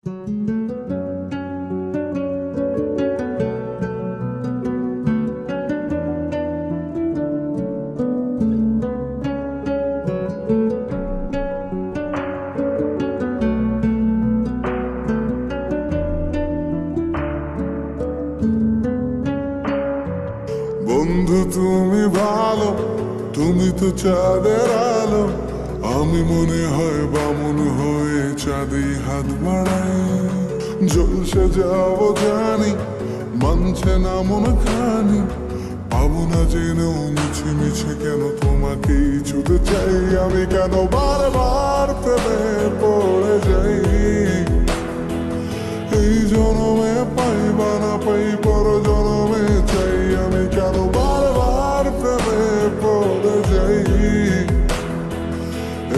বন্ধু তুমি ভালো, তুমি তো চাঁদের আলো। আমি মনে হয় বামুন হয়ে চাঁদে হাত বাড়াই। জলসে যাবো জানি, মানছে না মন খানি। পাবো না জেনেও মিছে মিছে কেন তোমাকে ছুতে চাই। আমি কেন বারবার প্রেমে পড়ে যাই। এই জনমে পাই বা না পাই, পর জনমে চাই। আমি কেন বারবার প্রেমে পড়ে যাই।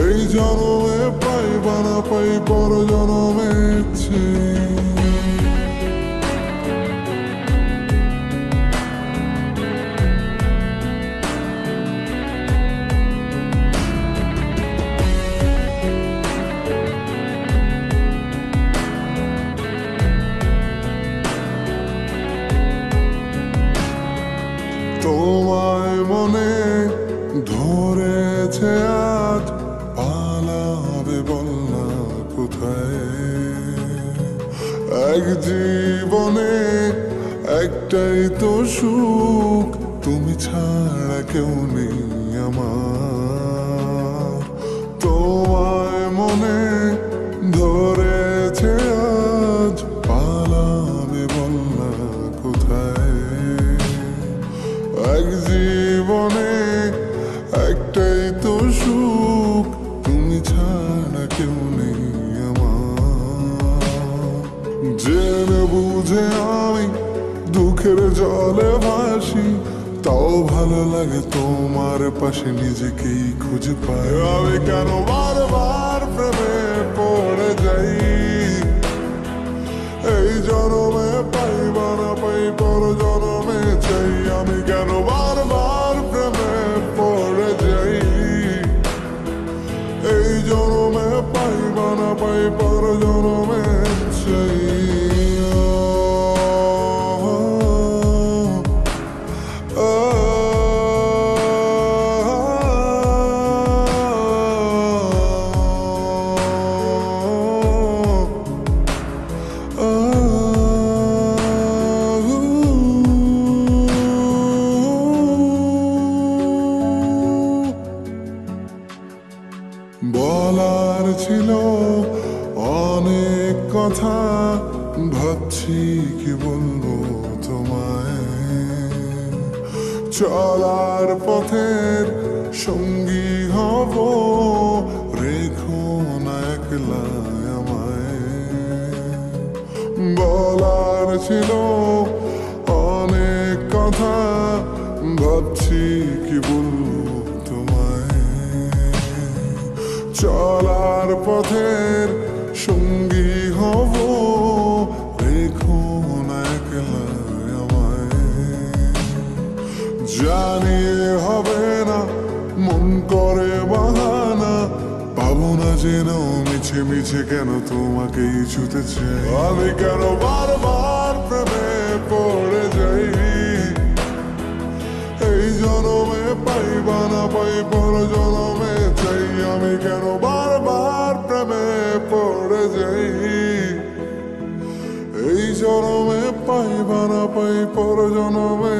এই জনমে পাই বা না পাই, পর জনমে চাই। তোমায় মনে ধরেছে আজ, পালাবে বল না কোথায়। এক জীবনে একটাই তো সুখ, তুমি ছাড়া কেউ নেই আমার। তোমায় মনে ধরেছে আজ, পালাবে বল না কোথায়। এক জীবনে একটাই তো সুখ, তুমি ছাড়া কেউ নেই আমার। জেনে বুঝে আমি দুঃখের জলে ভাসি, তাও ভালো লাগে তোমার পাশে নিজেকেই খুঁজে পাই। আমি কেন বারবার প্রেমে পড়ে যাই। এই জনমে পাই বা না পাই, পর জনমে চাই। আমি কেন বারবার প্রেমে পড়ে যাই। এই জনমে পাই বা না পাই, পর জনমে চাই। বলার ছিল অনেক কথা, ভাবছি কি বলবো তোমায়। চলার পথের সঙ্গী হব, রেখো না একলা আমায়। বলার ছিল অনেক কথা, ভাবছি কি বলবো তোমায়। চলার পথের সঙ্গী হব, রেখো না একলা আমায়। জানি হবে না, মন করে বাহানা। পাবো না জেনেও মিছে মিছে কেন তোমাকেই ছুতে চাই। আমি কেন বারবার প্রেমে পড়ে যাই। এই জনমে পাই বা না পাই, পর জনমে চাই। আমি কেন বারবার প্রেমে পড়ে যাই। এই জনমে পাই বা না পাই, পর জনমে